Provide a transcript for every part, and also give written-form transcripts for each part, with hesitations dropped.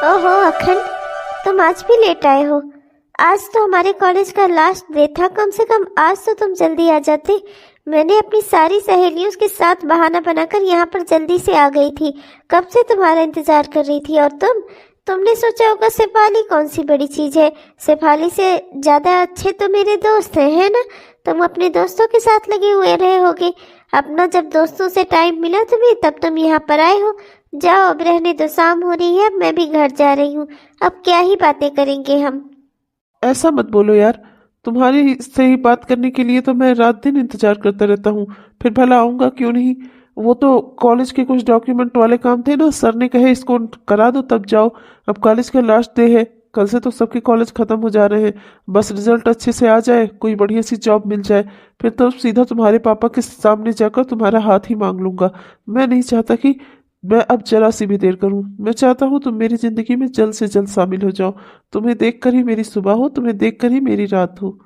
ओहो अखंड, तुम आज भी लेट आए हो। आज तो हमारे कॉलेज का लास्ट डे था, कम से कम आज तो तुम जल्दी आ जाते। मैंने अपनी सारी सहेलियों के साथ बहाना बनाकर यहाँ पर जल्दी से आ गई थी। कब से तुम्हारा इंतजार कर रही थी। और तुमने सोचा होगा शेफाली कौन सी बड़ी चीज है, शेफाली से ज्यादा अच्छे तो मेरे दोस्त हैं, है ना। तुम अपने दोस्तों के साथ लगे हुए रहे होगे। अपना जब दोस्तों से टाइम मिला तुम्हें तब तुम यहाँ पर आए हो। जाओ अब रहने दो, शाम हो रही है, अब मैं भी घर जा रही हूँ। अब क्या ही बातें करेंगे हम। ऐसा मत बोलो यार। तुम्हारी से ही बात करने के लिए तो मैं रात दिन इंतजार करता रहता हूँ। फिर भला आऊंगा क्यों नहीं। वो तो कॉलेज के कुछ डॉक्यूमेंट वाले काम थे ना, सर ने कहे इसको करा दो तब जाओ। अब कॉलेज का लास्ट डे है, कल से तो सबके कॉलेज खत्म हो जा रहे हैं। बस रिजल्ट अच्छे से आ जाए, कोई बढ़िया सी जॉब मिल जाए, फिर तो सीधा तुम्हारे पापा के सामने जाकर तुम्हारा हाथ ही मांग लूंगा। मैं नहीं चाहता कि मैं अब जरा सी भी देर करूं। मैं चाहता हूं तुम मेरी जिंदगी में जल्द से जल्द शामिल हो जाओ। तुम्हें देखकर ही मेरी सुबह हो, तुम्हें देखकर ही मेरी रात हो।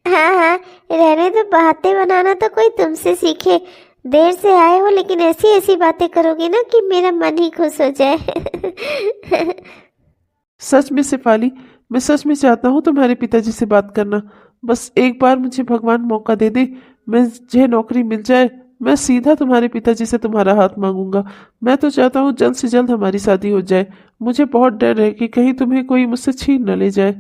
हाँ हाँ, रहने दो, बातें बनाना तो कोई तुमसे सीखे। देर से आए हो लेकिन ऐसी ऐसी बातें करोगे ना कि मेरा मन ही खुश हो जाए। सच में शेफाली, मैं सच में चाहता हूँ तुम्हारे पिताजी से बात करना। बस एक बार मुझे भगवान मौका दे दे, मुझे नौकरी मिल जाए, मैं सीधा तुम्हारे पिताजी से तुम्हारा हाथ मांगूंगा। मैं तो चाहता हूँ जल्द से जल्द हमारी शादी हो जाए। मुझे बहुत डर है कि कहीं तुम्हें कोई मुझसे छीन न ले जाए।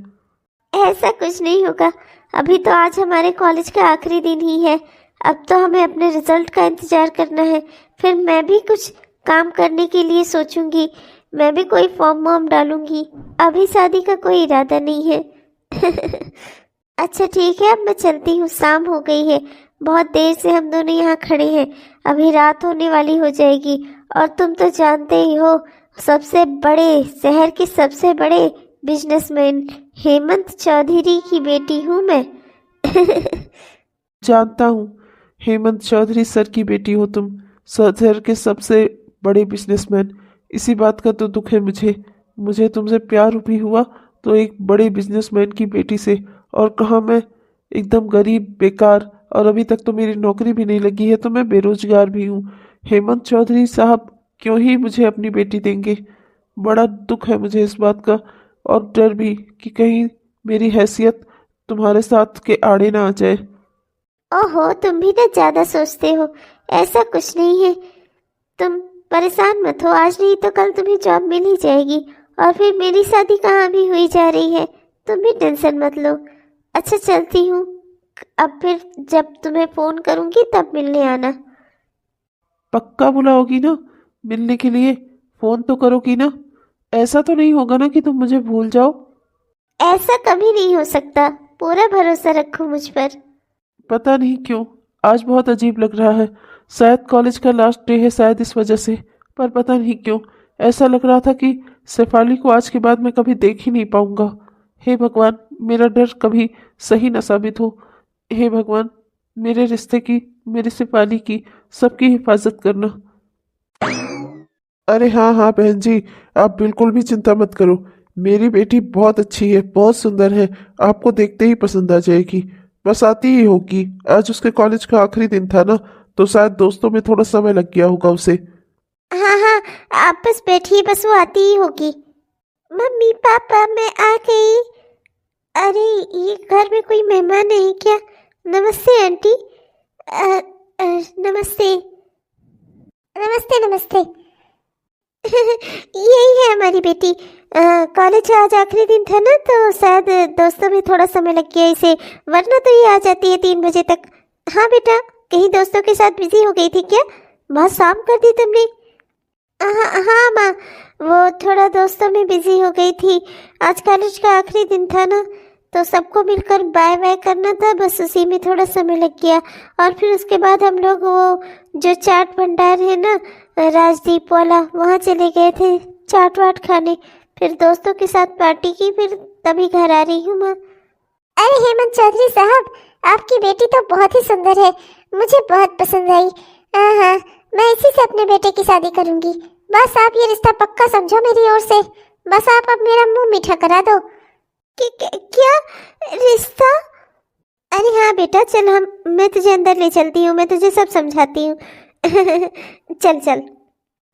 ऐसा कुछ नहीं होगा। अभी तो आज हमारे कॉलेज का आखिरी दिन ही है। अब तो हमें अपने रिजल्ट का इंतजार करना है। फिर मैं भी कुछ काम करने के लिए सोचूंगी। मैं भी कोई फॉर्म वॉर्म डालूंगी। अभी शादी का कोई इरादा नहीं है। अच्छा ठीक है, अब मैं चलती हूँ, शाम हो गई है। बहुत देर से हम दोनों यहाँ खड़े हैं, अभी रात होने वाली हो जाएगी। और तुम तो जानते ही हो, सबसे बड़े शहर के सबसे बड़े बिजनेसमैन हेमंत चौधरी की बेटी हूँ मैं। जानता हूँ, हेमंत चौधरी सर की बेटी हो तुम, शहर के सबसे बड़े बिजनेसमैन। इसी बात का तो दुख है मुझे। मुझे तुमसे प्यार भी हुआ तो एक बड़े बिजनेसमैन की बेटी से, और कहाँ मैं एकदम गरीब बेकार, और अभी तक तो मेरी नौकरी भी नहीं लगी है, तो मैं बेरोजगार भी हूँ। हेमंत चौधरी साहब क्यों ही मुझे अपनी बेटी देंगे। बड़ा दुख है मुझे इस बात का, और डर भी कि कहीं मेरी हैसियत तुम्हारे साथ के आड़े ना आ जाए। ओहो, तुम भी ना ज्यादा सोचते हो। ऐसा कुछ नहीं है, तुम परेशान मत हो। आज नहीं तो कल तुम्हें जॉब मिल ही जाएगी। और फिर मेरी शादी कहाँ भी हुई जा रही है, तुम भी टेंशन मत लो। अच्छा चलती हूँ, अब फिर जब तुम्हें फोन करूंगी तब मिलने आना। पक्का बुलाओगी ना मिलने के लिए? फोन तो करोगी ना? ऐसा तो नहीं होगा ना कि तुम मुझे भूल जाओ? ऐसा कभी नहीं हो सकता, पूरा भरोसा रखो मुझ पर। पता नहीं क्यों आज बहुत अजीब लग रहा है। शायद कॉलेज का लास्ट डे है, शायद इस वजह से। पर पता नहीं क्यों ऐसा लग रहा था कि शेफाली को आज के बाद मैं कभी देख ही नहीं पाऊंगा। हे भगवान, मेरा डर कभी सही न साबित हो। हे भगवान, मेरे रिश्ते की, मेरी शेफाली की, सबकी हिफाजत करना। अरे हाँ हाँ बहन जी, आप बिल्कुल भी चिंता मत करो। मेरी बेटी बहुत अच्छी है, बहुत सुंदर है, आपको देखते ही पसंद आ जाएगी। बस आती ही होगी। आज उसके कॉलेज का आखिरी दिन था ना, तो शायद दोस्तों में थोड़ा समय लग गया होगा उसे। हाँ हाँ, आप बस बैठिए, बस वो आती ही होगी। मम्मी पापा मैं आ गई। अरे ये घर में कोई मेहमान है क्या? नमस्ते आंटी। नमस्ते नमस्ते नमस्ते। यही है हमारी बेटी। कॉलेज आज आखिरी दिन था ना, तो शायद दोस्तों में थोड़ा समय लग गया इसे, वरना तो ये आ जाती है 3 बजे तक। हाँ बेटा, कहीं दोस्तों के साथ बिजी हो गई थी क्या? बहुत शाम कर दी तुमने। हाँ हाँ माँ, वो थोड़ा दोस्तों में बिजी हो गई थी। आज कॉलेज का आखिरी दिन था ना, तो सबको मिलकर बाय बाय करना था, बस उसी में थोड़ा समय लग गया। और फिर उसके बाद हम लोग वो जो चाट भंडार है ना, राजदीप वाला, वहाँ चले गए थे चाट वाट खाने। फिर दोस्तों के साथ पार्टी की, फिर तभी घर आ रही हूँ माँ। अरे हेमंत चौधरी साहब, आपकी बेटी तो बहुत ही सुंदर है, मुझे बहुत पसंद आई। हाँ हाँ, मैं इसी से अपने बेटे की शादी करूंगी। बस आप ये रिश्ता पक्का समझो मेरी ओर से। बस आप अब मेरा मुंह मीठा करा दो। क्या रिश्ता? अरे हाँ बेटा, चल मैं तुझे अंदर ले चलती हूँ, मैं तुझे सब समझाती हूँ। चल चल।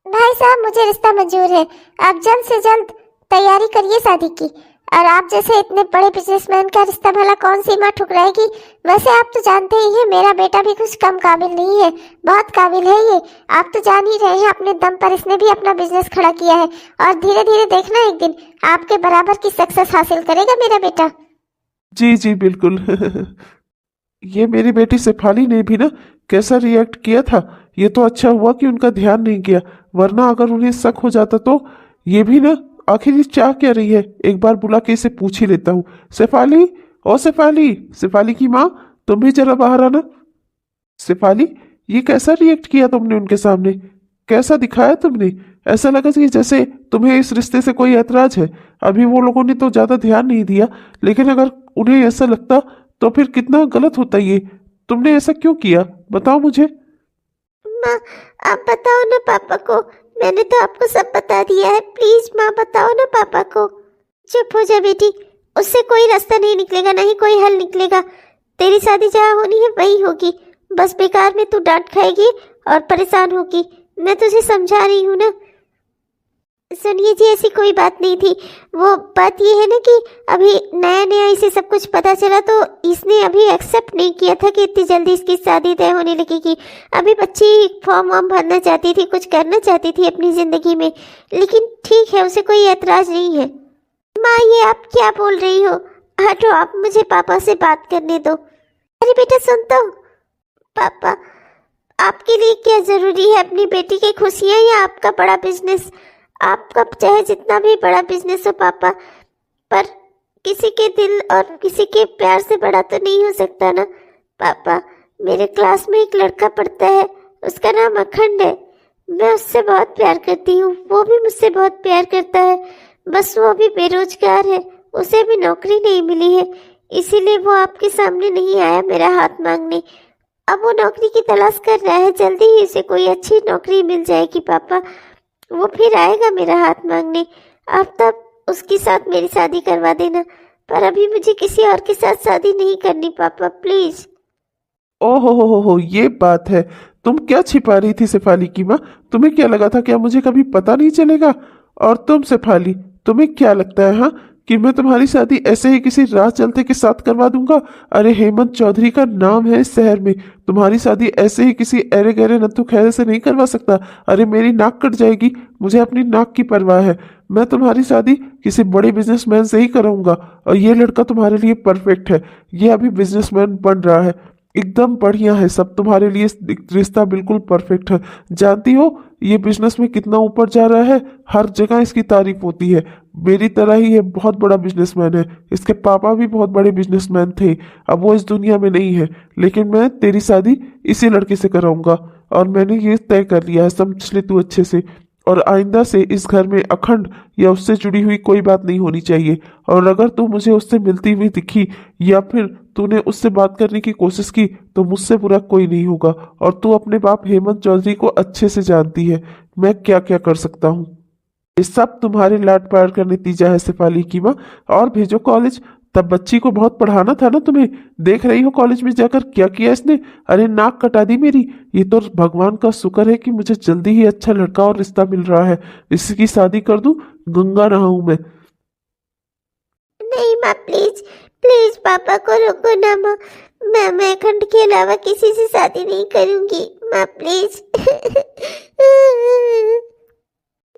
भाई साहब, मुझे रिश्ता मंजूर है। आप जल्द से जल्द तैयारी करिए शादी की। और आप जैसे इतने बड़े बिजनेसमैन का रिश्ता भला कौन सी माँ ठुकराएगी। वैसे आप तो जानते ही हैं मेरा बेटा भी कुछ कम काबिल नहीं है, बहुत काबिल है ये। आप तो जान ही रहे हैं, अपने दम पर इसने भी अपना बिजनेस खड़ा किया है। और धीरे धीरे देखना, एक दिन आपके बराबर की सक्सेस हासिल करेगा मेरा बेटा। जी जी बिल्कुल। ये मेरी बेटी शेफाली ने भी ना कैसा रिएक्ट किया था। ये तो अच्छा हुआ कि उनका ध्यान नहीं किया, वरना अगर उन्हें शक हो जाता तो ये भी ना, आखिर ये चाह क्या रही है, एक बार बुला के इसे पूछ ही लेता हूँ। शेफाली, ओ शेफाली, शेफाली की माँ, तुम भी जरा बाहर आना। शेफाली, ये कैसा रिएक्ट किया तुमने उनके सामने, कैसा दिखाया तुमने? ऐसा लगा कि जैसे तुम्हें इस रिश्ते से कोई ऐतराज है। अभी वो लोगों ने तो ज्यादा ध्यान नहीं दिया, लेकिन अगर उन्हें ऐसा लगता तो फिर कितना गलत होता ये। तुमने ऐसा क्यों किया, बताओ मुझे। माँ, आप बताओ ना पापा को। मैंने तो आपको सब बता दिया है। प्लीज माँ, बताओ ना पापा को। चुप हो जा बेटी, उससे कोई रास्ता नहीं निकलेगा, नहीं कोई हल निकलेगा। तेरी शादी जहाँ होनी है वही होगी। बस बेकार में तू डांट खाएगी और परेशान होगी। मैं तुझे समझा रही हूँ ना। सुनिए जी, ऐसी कोई बात नहीं थी। वो बात ये है ना कि अभी नया नया इसे सब कुछ पता चला, तो इसने अभी एक्सेप्ट नहीं किया था कि इतनी जल्दी इसकी शादी तय होने लगेगी। अभी बच्ची फॉर्म वॉर्म भरना चाहती थी, कुछ करना चाहती थी अपनी जिंदगी में। लेकिन ठीक है, उसे कोई ऐतराज नहीं है। माँ, ये आप क्या बोल रही हो? हटो, आप मुझे पापा से बात करने दो। अरे बेटा, सुन तो। पापा, आपके लिए क्या जरूरी है, अपनी बेटी की खुशियाँ या आपका बड़ा बिजनेस? आपका चाहे जितना भी बड़ा बिजनेस हो पापा, पर किसी के दिल और किसी के प्यार से बड़ा तो नहीं हो सकता ना पापा। मेरे क्लास में एक लड़का पढ़ता है, उसका नाम अखंड है। मैं उससे बहुत प्यार करती हूँ, वो भी मुझसे बहुत प्यार करता है। बस वो अभी बेरोजगार है, उसे भी नौकरी नहीं मिली है, इसीलिए वो आपके सामने नहीं आया मेरा हाथ मांगने। अब वो नौकरी की तलाश कर रहा है, जल्दी ही उसे कोई अच्छी नौकरी मिल जाएगी पापा, वो फिर आएगा मेरा हाथ मांगने। आप तब उसके साथ मेरी शादी करवा देना, पर अभी मुझे किसी और के साथ शादी नहीं करनी पापा, प्लीज। हो, ये बात है। तुम क्या छिपा रही थी शेफाली की माँ? तुम्हें क्या लगा था क्या मुझे कभी पता नहीं चलेगा? और तुम शेफाली, तुम्हें क्या लगता है हाँ, कि मैं तुम्हारी शादी ऐसे ही किसी राह चलते के साथ करवा दूंगा? अरे हेमंत चौधरी का नाम है इस शहर में, तुम्हारी शादी ऐसे ही किसी अरे गहरे नत्थु खैरे से नहीं करवा सकता। अरे मेरी नाक कट जाएगी, मुझे अपनी नाक की परवाह है। मैं तुम्हारी शादी किसी बड़े बिजनेसमैन से ही कराऊंगा, और ये लड़का तुम्हारे लिए परफेक्ट है। ये अभी बिजनेसमैन बन रहा है, एकदम बढ़िया है सब तुम्हारे लिए, रिश्ता बिल्कुल परफेक्ट है। जानती हो ये बिजनेस में कितना ऊपर जा रहा है, हर जगह इसकी तारीफ होती है। मेरी तरह ही ये बहुत बड़ा बिजनेसमैन है, इसके पापा भी बहुत बड़े बिजनेसमैन थे, अब वो इस दुनिया में नहीं है। लेकिन मैं तेरी शादी इसी लड़के से कराऊंगा, और मैंने ये तय कर लिया है, समझ ले तू अच्छे से। और आइंदा से इस घर में अखंड या उससे जुड़ी हुई कोई बात नहीं होनी चाहिए। और अगर तू मुझे उससे मिलती हुई दिखी या फिर तूने उससे बात करने की कोशिश की, तो मुझसे बुरा कोई नहीं होगा। और तू अपने बाप हेमंत चौधरी को अच्छे से जानती है, मैं क्या क्या कर सकता हूँ। ये सब तुम्हारे लाड प्यार का नतीजा है शेफाली की माँ। और भेजो कॉलेज, तब बच्ची को बहुत पढ़ाना था ना तुम्हें। देख रही हो कॉलेज में जाकर क्या किया इसने, अरे नाक कटा दी मेरी। ये तो भगवान का शुक्र है कि मुझे जल्दी ही अच्छा लड़का और रिश्ता मिल रहा है, इसकी शादी कर दूं, गंगा नहाऊं मैं। नहीं माँ, प्लीज प्लीज पापा को रोको ना माँ। मैं अखंड के अलावा किसी से शादी नहीं करूंगी माँ, प्लीज।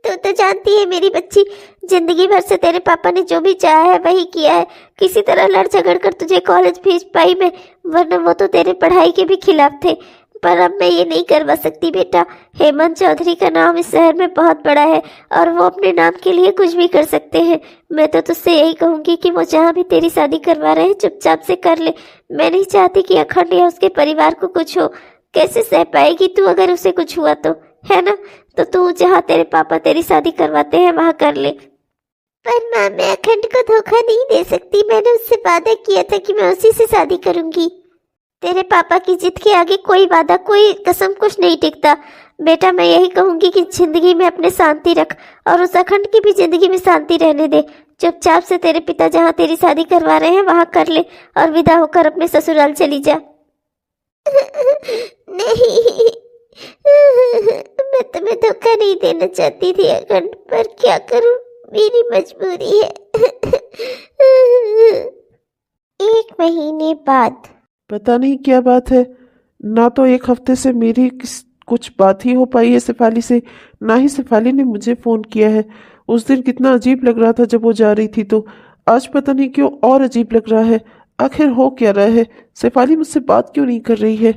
तो जानती है मेरी बच्ची, जिंदगी भर से तेरे पापा ने जो भी चाहा है वही किया है। किसी तरह लड़ झगड़ कर तुझे कॉलेज भेज पाई मैं, वरना वो तो तेरे पढ़ाई के भी खिलाफ थे। पर अब मैं ये नहीं करवा सकती बेटा। हेमंत चौधरी का नाम इस शहर में बहुत बड़ा है, और वो अपने नाम के लिए कुछ भी कर सकते हैं। मैं तो तुझसे यही कहूंगी कि वो जहाँ भी तेरी शादी करवा रहे हैं चुपचाप से कर ले। मैं नहीं चाहती कि अखंड या उसके परिवार को कुछ हो। कैसे सह पाएगी तू अगर उसे कुछ हुआ तो, है ना? तो तू जहाँ तेरे पापा तेरी शादी करवाते हैं वहाँ कर ले। पर माँ, मैं अखंड को धोखा नहीं दे सकती। मैंने उससे वादा किया था कि मैं उसी से शादी करूंगी। तेरे पापा की जिद के आगे कोई वादा, कोई कसम, कुछ नहीं टिकता बेटा। मैं यही कहूंगी कि जिंदगी में अपने शांति रख, और उस अखंड की भी जिंदगी में शांति रहने दे। चुपचाप से तेरे पिता जहाँ तेरी शादी करवा रहे हैं वहाँ कर ले, और विदा होकर अपने ससुराल चली जा। नहीं, मैं तुम्हें धोखा नहीं देना चाहती थी अखंड, पर क्या करूं, मेरी मजबूरी है। 1 महीने बाद। पता नहीं क्या बात है, ना तो 1 हफ्ते से मेरी कुछ बात ही हो पाई है शेफाली से, ना ही शेफाली ने मुझे फ़ोन किया है। उस दिन कितना अजीब लग रहा था जब वो जा रही थी, तो आज पता नहीं क्यों और अजीब लग रहा है। आखिर हो क्या रहा है? शेफाली मुझसे बात क्यों नहीं कर रही है?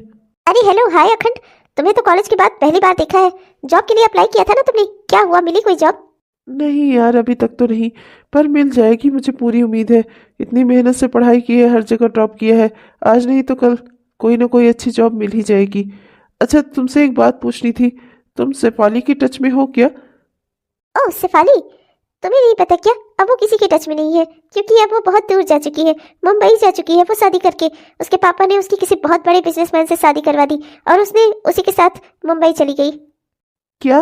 अरे हेलो, हाय अखंड, तुम्हें तो कॉलेज के बाद पहली बार देखा है। जॉब के लिए अप्लाई किया था ना तुमने, क्या हुआ, मिली कोई जॉब? नहीं यार, अभी तक तो नहीं, पर मिल जाएगी, मुझे पूरी उम्मीद है। इतनी मेहनत से पढ़ाई की है, हर जगह टॉप किया है, आज नहीं तो कल कोई ना कोई अच्छी जॉब मिल ही जाएगी। अच्छा, तुमसे एक बात पूछनी थी, तुम शेफाली की टच में हो क्या? ओह शेफाली, तुम्हें नहीं पता क्या? अब वो किसी के टच में नहीं है, क्योंकि अब वो बहुत दूर जा चुकी है, मुंबई जा चुकी है वो शादी करके। उसके पापा ने उसकी किसी बहुत बड़े बिजनेसमैन से शादी करवा दी और उसने उसी के साथ मुंबई चली गई। क्या?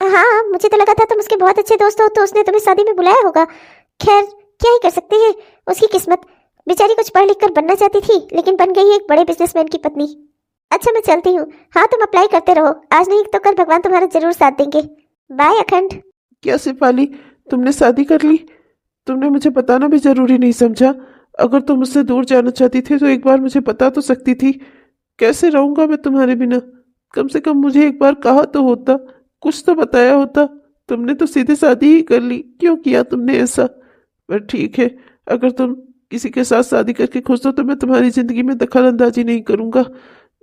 हाँ, मुझे तो लगा था तुम उसके बहुत अच्छे दोस्त हो, तो उसने तुम्हें शादी में बुलाया होगा। खैर, क्या ही कर सकते हैं, उसकी किस्मत। बेचारी कुछ पढ़ लिख कर बनना चाहती थी, लेकिन बन गई एक बड़े बिजनेसमैन की पत्नी। अच्छा, मैं चलती हूँ। हाँ, तुम अप्लाई करते रहो, आज नहीं तो कल भगवान तुम्हारा जरूर साथ देंगे। बाय अखंड। क्या शेफाली, तुमने शादी कर ली? तुमने मुझे बताना भी जरूरी नहीं समझा? अगर तुम मुझसे दूर जाना चाहती थी तो एक बार मुझे बता तो सकती थी। कैसे रहूंगा मैं तुम्हारे बिना? कम से कम मुझे एक बार कहा तो होता, कुछ तो बताया होता। तुमने तो सीधे शादी ही कर ली, क्यों किया तुमने ऐसा? पर ठीक है, अगर तुम किसी के साथ शादी करके खुश हो तो मैं तुम्हारी जिंदगी में दखल अंदाजी नहीं करूंगा।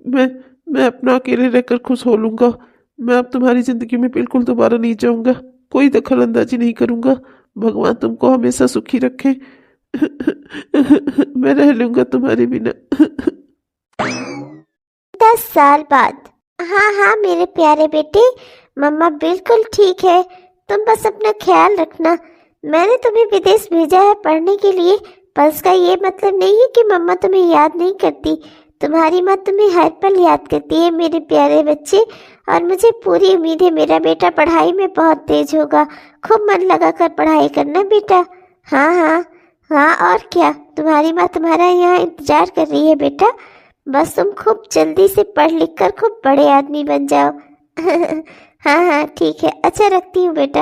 मैं मैं अपना अकेले रहकर खुश हो लूंगा। मैं अब तुम्हारी जिंदगी में बिल्कुल दोबारा नहीं जाऊंगा, कोई दखल अंदाजी नहीं करूंगा। भगवान तुमको हमेशा सुखी रखे। मैं रह लूंगा तुम्हारे बिना। 10 साल बाद। हाँ हाँ मेरे प्यारे बेटे, मम्मा बिल्कुल ठीक है, तुम बस अपना ख्याल रखना। मैंने तुम्हें विदेश भेजा है पढ़ने के लिए, पर उसका ये मतलब नहीं है कि मम्मा तुम्हें याद नहीं करती। तुम्हारी माँ तुम्हें हर पल याद करती है मेरे प्यारे बच्चे, और मुझे पूरी उम्मीद है मेरा बेटा पढ़ाई में बहुत तेज होगा। खूब मन लगा कर पढ़ाई करना बेटा। हाँ हाँ हाँ, और क्या, तुम्हारी माँ तुम्हारा यहाँ इंतजार कर रही है बेटा। बस तुम खूब जल्दी से पढ़ लिख कर खूब बड़े आदमी बन जाओ। हाँ हाँ ठीक है, अच्छा रखती हूँ बेटा।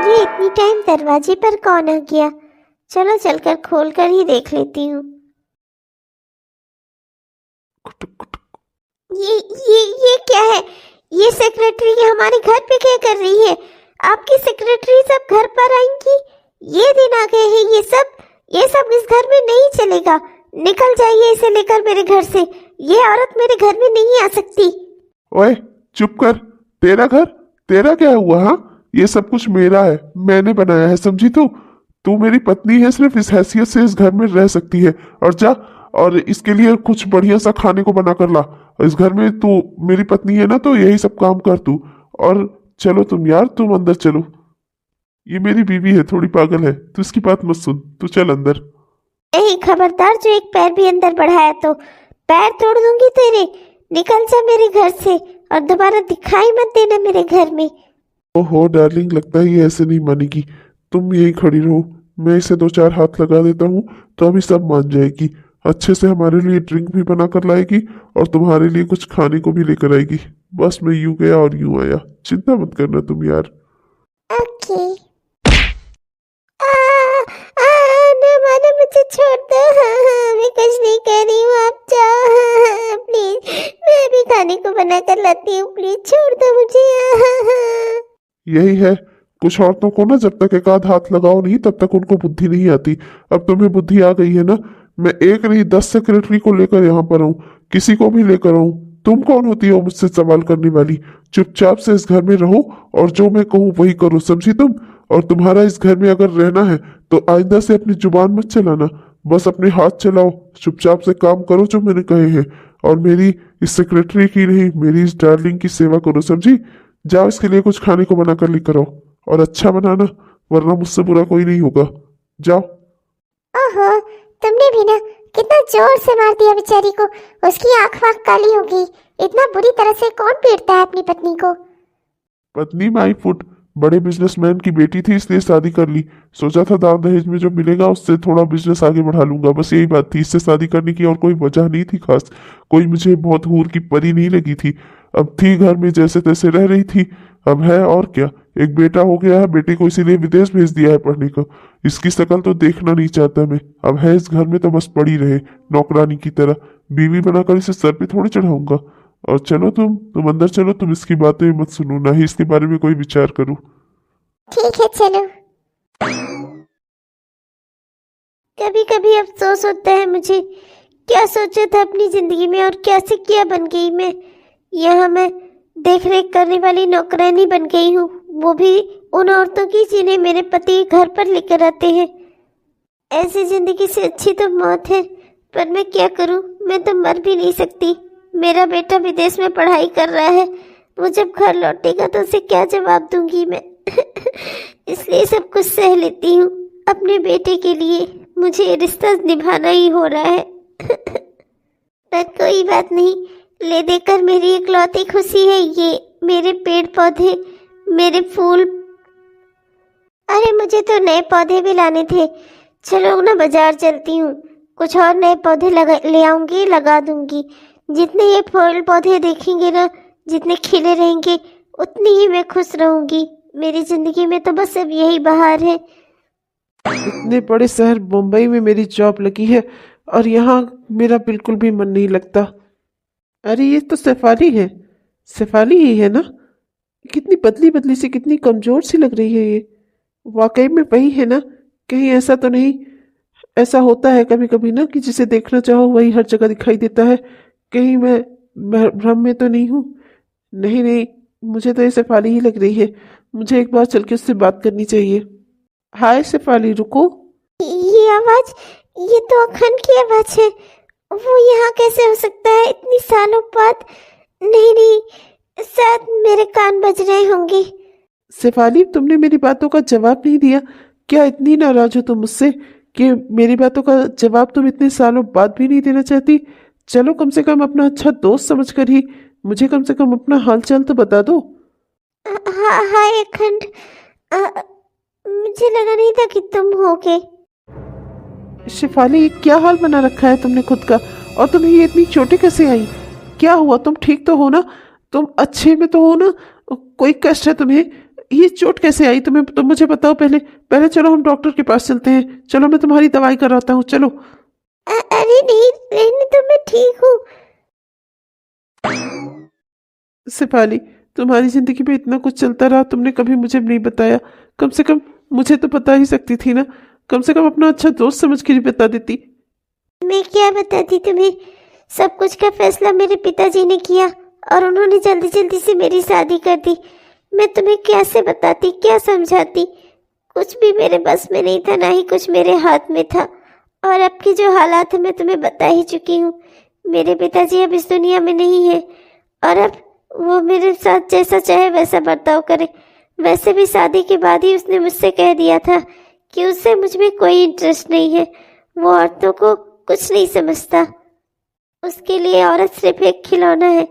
ये इतनी टाइम दरवाजे पर कौन आ गया? चलो चलकर खोल कर ही देख लेती हूँ। ये क्या है? ये सेक्रेटरी हमारे घर पे क्या कर रही है? आपकी सेक्रेटरी सब घर पर आएंगी? ये दिन आ गए हैं, ये सब इस घर में नहीं चलेगा। निकल जाइए इसे लेकर मेरे घर से, ये औरत मेरे घर में नहीं आ सकती। ओए चुप कर, तेरा घर? तेरा क्या हुआ? हाँ, ये सब कुछ मेरा है, मैंने बनाया है, समझी? तू मेरी पत्नी है, सिर्फ इस हैसियत से इस घर में रह सकती है। और जा, और इसके लिए कुछ बढ़िया सा खाने को बना कर ला। इस घर में तू मेरी पत्नी है ना, तो यही सब काम कर तू। और चलो तुम यार, तुम अंदर चलो। ये मेरी बीवी है, थोड़ी पागल है, तू इसकी बात मत सुन, तू चल अंदर। ए खबरदार, जो एक पैर भी अंदर बढ़ाया तो पैर तोड़ दूंगी तेरे। निकल जा मेरे घर से और दोबारा दिखाई मत देना मेरे घर में। ओहो डार्लिंग, लगता है ये ऐसे नहीं मानेगी। तुम यहीं खड़ी रहो, मैं इसे 2-4 हाथ लगा देता हूँ तो अभी सब मान जाएगी। अच्छे से हमारे लिए ड्रिंक भी बना कर लाएगी और तुम्हारे लिए कुछ खाने को भी लेकर आएगी। बस मैं यूं गया और यूं आया, चिंता मत करना तुम यार। ओके। ना मानो, मुझे छोड़ दो। मैं कुछ नहीं कर रही हूँ, आप जाओ प्लीज। मैं भी खाने को बना कर लाती हूँ, प्लीज छोड़ दो मुझे। यही है, कुछ औरतों को ना जब तक एक आध हाथ लगाओ नहीं तब तक उनको बुद्धि नहीं आती। अब तुम्हें बुद्धि आ गई है ना। मैं एक नहीं 10 सेक्रेटरी को लेकर यहाँ पर आऊँ, किसी को भी लेकर आऊँ। तुम कौन होती हो मुझसे सवाल करने वाली? चुपचाप से इस घर में रहो और जो मैं कहूँ वही करो, समझी तुम? और तुम्हारा इस घर में अगर रहना है तो आइंदा से अपनी जुबान मत चलाना, बस अपने हाथ चलाओ। चुपचाप से काम करो जो मैंने कहे हैं, और मेरी इस सेक्रेटरी की नहीं, मेरी इस डार्लिंग की सेवा करो, समझी? जाओ, इसके लिए कुछ खाने को बना कर लेकर आओ, और अच्छा बनाना, वरना मुझसे बुरा कोई नहीं होगा। जाओ। ओहो, तुमने भी ना कितना जोर से मार दिया बेचारी को, उसकी आंख वाँख काली हो गई। इतना बुरी तरह से कौन पीटता है अपनी पत्नी को? पत्नी माई फुट, बड़े बिजनेसमैन की बेटी थी इसलिए शादी कर ली। सोचा था दान दहेज में जो मिलेगा उससे थोड़ा बिजनेस आगे बढ़ा लूंगा, बस यही बात थी। इससे शादी करने की और कोई वजह नहीं थी खास। कोई मुझे बहुत हूर की परी नहीं लगी थी। अब थी घर में जैसे तैसे रह रही थी, अब है और क्या। एक बेटा हो गया है, बेटे को इसीलिए विदेश भेज दिया है पढ़ने को। इसकी शक्ल तो देखना नहीं चाहता मैं। अब है इस घर में तो बस पड़ी रहे नौकरानी की तरह। बीवी बनाकर इसे सर पे थोड़ी चढ़ाऊंगा। और चलो तुम अंदर चलो, तुम इसकी बातें मत सुनो, ना ही इसके बारे में कोई विचार करो। ठीक है चलो। कभी कभी अफसोस होता है मुझे, क्या सोचा था अपनी जिंदगी में और क्या से क्या बन गई मैं। यहाँ मैं देख रेख करने वाली नौकरानी बन गई हूँ, वो भी उन औरतों की जिन्हें मेरे पति घर पर लेकर आते हैं। ऐसी जिंदगी से अच्छी तो मौत है, पर मैं क्या करूँ, मैं तो मर भी नहीं सकती। मेरा बेटा विदेश में पढ़ाई कर रहा है, वो जब घर लौटेगा तो उसे क्या जवाब दूंगी मैं। इसलिए सब कुछ सह लेती हूँ अपने बेटे के लिए। मुझे ये रिश्ता निभाना ही हो रहा है। पर कोई बात नहीं, ले देकर मेरी इकलौती खुशी है ये मेरे पेड़ पौधे, मेरे फूल। अरे मुझे तो नए पौधे भी लाने थे। चलो ना बाजार चलती हूँ, कुछ और नए पौधे ले आऊंगी, लगा दूंगी। जितने ये फूल पौधे देखेंगे ना, जितने खिले रहेंगे, उतनी ही मैं खुश रहूंगी। मेरी जिंदगी में तो बस अब यही बहार है। इतने बड़े शहर मुंबई में मेरी जॉब लगी है और यहाँ मेरा बिल्कुल भी मन नहीं लगता। अरे ये तो शेफाली है, शेफाली ही है ना। कितनी पतली पतली सी, कितनी कमजोर सी लग रही है ये। वाकई में वही है ना? कहीं ऐसा तो नहीं, ऐसा होता है कभी कभी ना कि जिसे देखना चाहो वही हर जगह दिखाई देता है। कहीं मैं भ्रम में तो नहीं हूँ? नहीं नहीं, मुझे तो ये शेफाली ही लग रही है। मुझे एक बार चल के उससे बात करनी चाहिए। हाय शेफाली, रुको। ये आवाज, ये तो अखंड की आवाज है। वो यहाँ कैसे हो सकता है इतनी सालों बाद? नहीं नहीं, शायद मेरे कान बज रहे होंगे। शेफाली, तुमने मेरी बातों का जवाब नहीं दिया। क्या इतनी नाराज हो तुम मुझसे कि मेरी बातों का जवाब तुम इतने सालों बाद भी नहीं देना चाहती? चलो कम से कम अपना अच्छा दोस्त समझकर ही मुझे कम से कम अपना हालचाल तो बता दो। हाय अखंड, मुझे लगा नहीं था कि तुम होगे। शेफाली, क्या हाल बना रखा है तुमने खुद का, और तुम्हें ये इतनी चोटें कैसे आई? क्या हुआ? तुम ठीक तो हो ना? तुम अच्छे में तो हो ना? कोई कष्ट है तुम्हें? ये चोट कैसे आई तुम्हें? तुम मुझे बताओ पहले। पहले चलो हम डॉक्टर के पास चलते हैं। चलो मैं तुम्हारी दवाई कराता हूँ, चलो। अरे नहीं, रहने तो मैं ठीक हूँ। शेफाली, तुम्हारी जिंदगी में इतना कुछ चलता रहा, तुमने कभी मुझे नहीं बताया। कम से कम मुझे तो बता ही सकती थी ना। कम से कम अपना अच्छा दोस्त समझ के ही बता देती। मैं क्या बताती तुम्हें, सब कुछ का फैसला मेरे पिताजी ने किया और उन्होंने जल्दी जल्दी से मेरी शादी कर दी। मैं तुम्हें कैसे बताती, क्या समझाती? कुछ भी मेरे बस में नहीं था, ना ही कुछ मेरे हाथ में था। और अब की जो हालात है मैं तुम्हें बता ही चुकी हूँ। मेरे पिताजी अब इस दुनिया में नहीं है और अब वो मेरे साथ जैसा चाहे वैसा बर्ताव करे। वैसे भी शादी के बाद ही उसने मुझसे कह दिया था कि उससे मुझ में कोई इंटरेस्ट नहीं है। वो औरतों को कुछ नहीं समझता। उसके लिए औरत सिर्फ एक खिलौना है।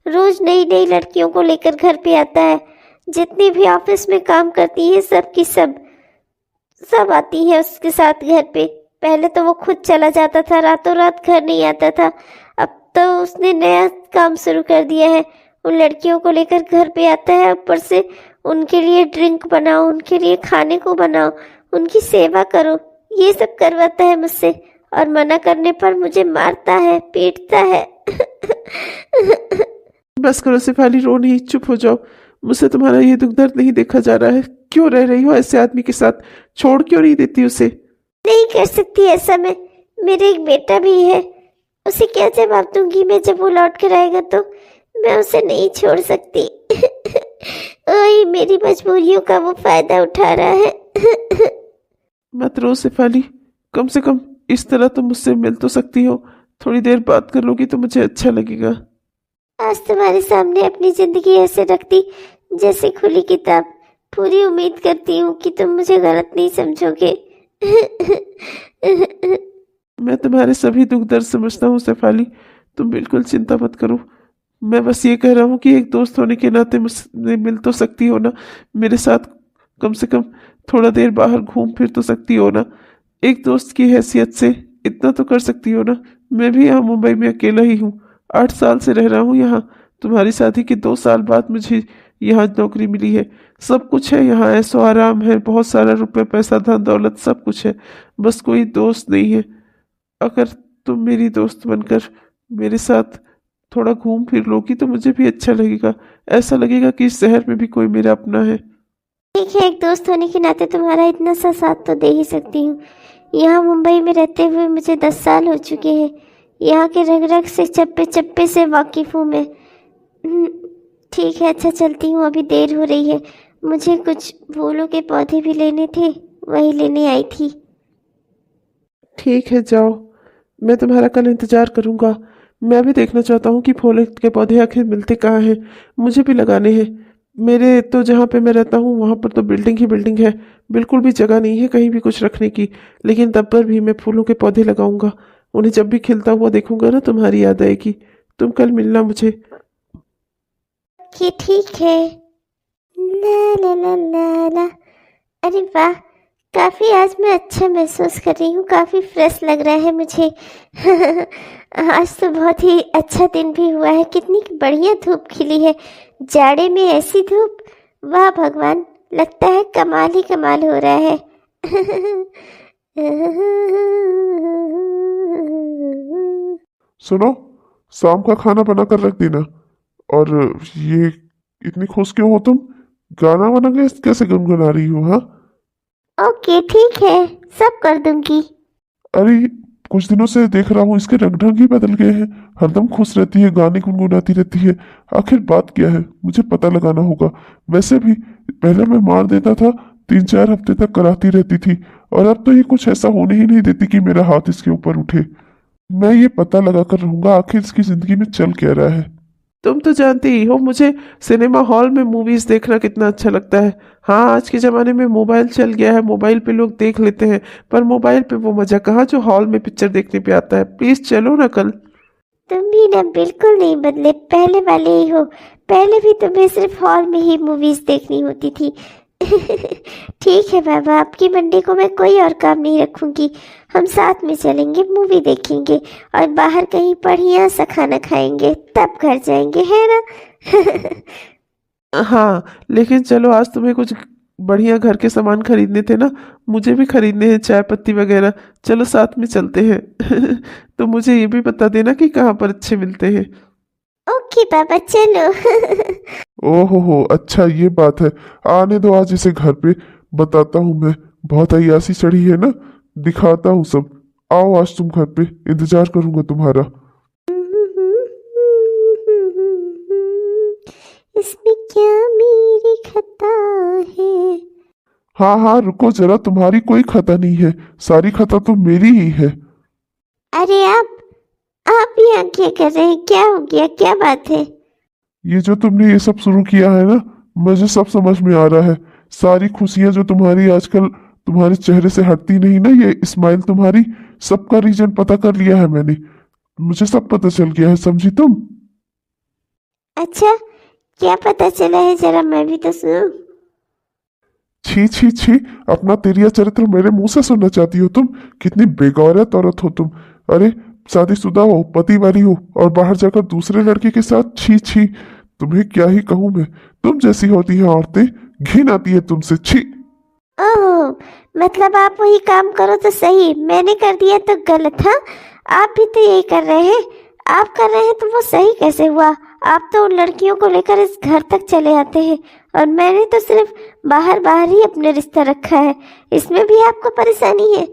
रोज नई नई लड़कियों को लेकर घर पे आता है। जितनी भी ऑफिस में काम करती है सब की सब आती है उसके साथ घर पे। पहले तो वो खुद चला जाता था, रातों रात घर नहीं आता था। अब तो उसने नया काम शुरू कर दिया है। उन लड़कियों को लेकर घर पे आता है, ऊपर से उनके लिए ड्रिंक बनाओ, उनके लिए खाने को बनाओ, उनकी सेवा करो, ये सब करवाता है मुझसे। और मना करने पर मुझे मारता है, पीटता है। बस करो शेफाली, रो नहीं, चुप हो जाओ। मुझसे तुम्हारा ये दुख दर्द नहीं देखा जा रहा है। क्यों रह रही हो ऐसे आदमी के साथ? छोड़ क्यों नहीं देती उसे? नहीं कर सकती ऐसा मैं। मेरे एक बेटा भी है, उसे क्या जवाब दूंगी मैं जब वो लौट कर आएगा? तो मैं उसे नहीं छोड़ सकती। ओए, मेरी मजबूरियों का वो फायदा उठा रहा है। मत रो शेफाली, कम से कम इस तरह तुम मुझसे मिल तो सकती हो। थोड़ी देर बात कर लोगी तो मुझे अच्छा लगेगा। आज तुम्हारे सामने अपनी जिंदगी ऐसे रखती जैसे खुली किताब। पूरी उम्मीद करती हूँ कि तुम मुझे गलत नहीं समझोगे। मैं तुम्हारे सभी दुख दर्द समझता हूँ शेफाली, तुम बिल्कुल चिंता मत करो। मैं बस ये कह रहा हूँ कि एक दोस्त होने के नाते मुझसे मिल तो सकती हो ना, मेरे साथ कम से कम थोड़ा देर बाहर घूम फिर तो सकती हो ना, एक दोस्त की हैसियत से इतना तो कर सकती हो ना। मैं भी यहाँ मुंबई में अकेला ही हूँ, 8 साल से रह रहा हूँ यहाँ। तुम्हारी शादी के 2 साल बाद मुझे यहाँ नौकरी मिली है, सब कुछ है यहाँ, ऐसो आराम है, बहुत सारा रुपये पैसा धन दौलत सब कुछ है, बस कोई दोस्त नहीं है। अगर तुम मेरी दोस्त बनकर मेरे साथ थोड़ा घूम फिर लोगी तो मुझे भी अच्छा लगेगा, ऐसा लगेगा कि इस शहर में भी कोई मेरा अपना है। ठीक है, एक दोस्त होने के नाते तुम्हारा इतना सा साथ तो दे ही सकती हूँ। यहाँ मुंबई में रहते हुए मुझे 10 साल हो चुके हैं, यहाँ के रग रग से चप्पे चप्पे से वाकिफ़ हूँ मैं। ठीक है, अच्छा चलती हूँ, अभी देर हो रही है, मुझे कुछ फूलों के पौधे भी लेने थे, वही लेने आई थी। ठीक है जाओ, मैं तुम्हारा कल इंतज़ार करूँगा। मैं भी देखना चाहता हूँ कि फूल के पौधे आखिर मिलते कहाँ हैं, मुझे भी लगाने हैं। मेरे तो जहाँ पे मैं रहता हूँ वहाँ पर तो बिल्डिंग ही बिल्डिंग है, बिल्कुल भी जगह नहीं है कहीं भी कुछ रखने की, लेकिन तब पर भी मैं फूलों के पौधे लगाऊंगा। उन्हें जब भी खिलता हुआ देखूंगा ना तुम्हारी याद आएगी। तुम कल मिलना मुझे। कि ठीक है। ला ला ला ला ला। अरे वाह, काफ़ी आज मैं अच्छा महसूस कर रही हूँ, काफ़ी फ्रेश लग रहा है मुझे। आज तो बहुत ही अच्छा दिन भी हुआ है, कितनी बढ़िया धूप खिली है, जाड़े में ऐसी धूप, वाह भगवान, लगता है कमाल ही कमाल हो रहा है। सुनो, शाम का खाना बना कर रख देना। और ये इतनी खुश क्यों हो तुम? गाना वाना कैसे गुनगुना रही हो? हाँ, ओके ठीक है, सब कर दूंगी। अरे कुछ दिनों से देख रहा हूँ इसके रंग ढंग ही बदल गए हैं, हरदम खुश रहती है, गाने गुनगुनाती रहती है। आखिर बात क्या है, मुझे पता लगाना होगा। वैसे भी पहले मैं मार देता था, 3-4 हफ्ते तक कराती रहती थी, और अब तो ये कुछ ऐसा होने ही नहीं देती कि मेरा हाथ इसके ऊपर उठे। मैं ये पता लगा कर रहूंगा आखिर इसकी जिंदगी में चल क्या रहा है। तुम तो जानती ही हो मुझे सिनेमा हॉल में मूवीज देखना कितना अच्छा लगता है। हाँ, आज के ज़माने में मोबाइल चल गया है, मोबाइल पे लोग देख लेते हैं, पर मोबाइल पे वो मज़ा कहाँ जो हॉल में पिक्चर देखने पे आता है। प्लीज़ चलो ना कल। तुम भी ना बिल्कुल नहीं बदले, पहले वाले ही हो। पहले भी तुम्हें सिर्फ हॉल में ही मूवीज देखनी होती थी। ठीक है बाबा, आपकी मंडे को मैं कोई और काम नहीं रखूंगी, हम साथ में चलेंगे, मूवी देखेंगे और बाहर कहीं बढ़िया सा खाना खाएंगे, तब घर जाएंगे, है ना? हाँ, लेकिन चलो आज तुम्हें कुछ बढ़िया घर के सामान खरीदने थे ना, मुझे भी खरीदने हैं, चाय पत्ती वगैरह। चलो साथ में चलते हैं। तो मुझे ये भी बता देना कि कहाँ पर अच्छे मिलते हैं। ओके बाबा, चलो। ओहो हो, अच्छा ये बात है। आने दो आज इसे घर पे, बताता हूँ मैं। बहुत अय्यासी चढ़ी है ना, दिखाता हूँ सब। आओ आज तुम घर पे, इंतजार करूंगा तुम्हारा। इसमें क्या मेरी खता है? हाँ हाँ, रुको जरा, तुम्हारी कोई खता नहीं है, सारी खता तो मेरी ही है। अरे आप यहाँ क्या कर रहे हैं? क्या हो गया, क्या बात है? ये जो तुमने ये सब शुरू किया है ना, मुझे सब समझ में आ रहा है। सारी खुशियां जो तुम्हारी आजकल तुम्हारे चेहरे से हटती नहीं ना, ये स्माइल तुम्हारी, सबका रीजन पता कर लिया है मैंने। मुझे सब पता चल गया है, समझी तुम? अच्छा, क्या पता चला है, जरा मैं भी तो सुनूं। छी छी छी, अपना तेरिया चरित्र मेरे मुंह से सुनना चाहती हो तुम? कितनी बेगौरत औरत हो तुम। अरे शादीशुदा हो, पति वाली हो, और बाहर जाकर दूसरे लड़के के साथ, छी छी। तुम्हें क्या ही कहूं मैं, तुम जैसी होती हैं औरतें, घिन आती है तुमसे, छी। ओह, मतलब आप वही काम करो तो सही, मैंने कर दिया तो गलत? हाँ, आप भी तो यही कर रहे हैं। आप कर रहे हैं तो वो सही कैसे हुआ? आप तो उन लड़कियों को लेकर इस घर तक चले आते हैं, और मैंने तो सिर्फ बाहर बाहर ही अपने रिश्ता रखा है, इसमें भी आपको परेशानी है?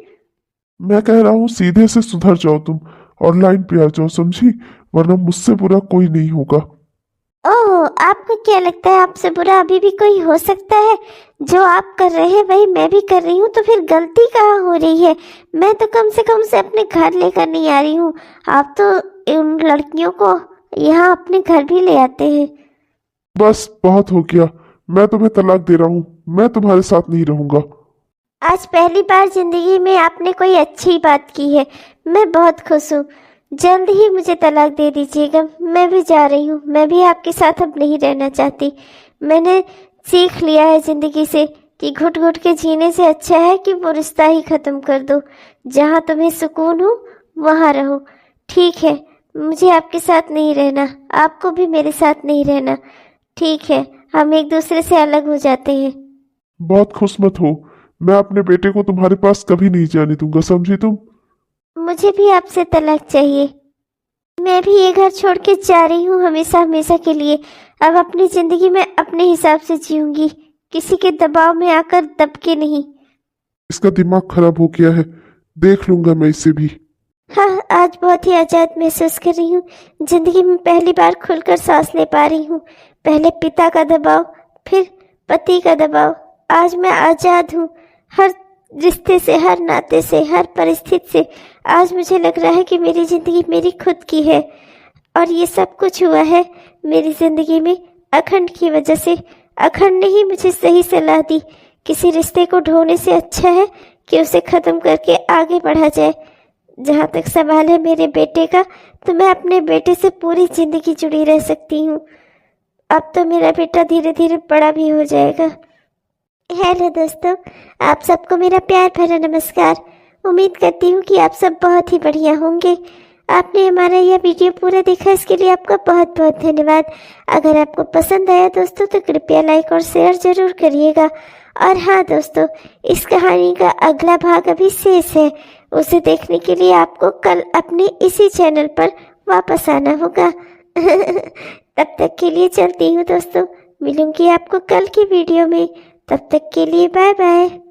मैं कह रहा हूँ सीधे से सुधर जाओ तुम, और लाइन पे आ जाओ, समझी? वरना मुझसे बुरा कोई नहीं होगा। ओह, आपको क्या लगता है आपसे बुरा अभी भी कोई हो सकता है? जो आप कर रहे हैं वही मैं भी कर रही हूँ, तो फिर गलती कहाँ हो रही है? मैं तो कम से कम उसे अपने घर लेकर नहीं आ रही हूँ, आप तो उन लड़कियों को यहाँ अपने घर भी ले आते हैं। बस बहुत हो गया, मैं तुम्हें तलाक दे रहा हूँ, मैं तुम्हारे साथ नहीं रहूंगा। आज पहली बार जिंदगी में आपने कोई अच्छी बात की है, मैं बहुत खुश हूँ। जल्द ही मुझे तलाक दे दीजिएगा। मैं भी जा रही हूँ, मैं भी आपके साथ अब नहीं रहना चाहती। मैंने सीख लिया है ज़िंदगी से कि घुट घुट के जीने से अच्छा है कि वो रिश्ता ही ख़त्म कर दो। जहाँ तुम्हें सुकून हो वहाँ रहो। ठीक है, मुझे आपके साथ नहीं रहना, आपको भी मेरे साथ नहीं रहना। ठीक है, हम एक दूसरे से अलग हो जाते हैं। बहुत खुश मत हो, मैं अपने बेटे को तुम्हारे पास कभी नहीं जाने दूंगा, समझी तुम? मुझे भी आपसे तलाक चाहिए। मैं भी ये घर छोड़ के जा रही हूँ हमेशा हमेशा के लिए। अब अपनी ज़िंदगी में अपने हिसाब से जीऊंगी, किसी के दबाव में आकर दब के नहीं। इसका दिमाग खराब हो गया है, देख लूंगा मैं इसे भी। हाँ, आज बहुत ही आज़ाद महसूस कर रही हूँ। ज़िंदगी में पहली बार खुलकर सांस ले पा रही हूँ। पहले पिता का दबाव, फिर पति का दबाव। आज मैं आज़ाद हूँ, हर रिश्ते से, हर नाते से, हर परिस्थिति से। आज मुझे लग रहा है कि मेरी ज़िंदगी मेरी खुद की है और ये सब कुछ हुआ है मेरी ज़िंदगी में अखंड की वजह से। अखंड ने ही मुझे सही सलाह दी। किसी रिश्ते को ढोने से अच्छा है कि उसे ख़त्म करके आगे बढ़ा जाए। जहाँ तक सवाल है मेरे बेटे का, तो मैं अपने बेटे से पूरी ज़िंदगी जुड़ी रह सकती हूँ। अब तो मेरा बेटा धीरे धीरे बड़ा भी हो जाएगा। हेलो दोस्तों, आप सबको मेरा प्यार भरा नमस्कार। उम्मीद करती हूँ कि आप सब बहुत ही बढ़िया होंगे। आपने हमारा यह वीडियो पूरा देखा, इसके लिए आपका बहुत बहुत धन्यवाद। अगर आपको पसंद आया दोस्तों तो कृपया लाइक और शेयर ज़रूर करिएगा। और हाँ दोस्तों, इस कहानी का अगला भाग अभी शेष है। उसे देखने के लिए आपको कल अपने इसी चैनल पर वापस आना होगा। तब तक के लिए चलती हूँ दोस्तों, मिलूंगी आपको कल की वीडियो में। तब तक के लिए बाय बाय।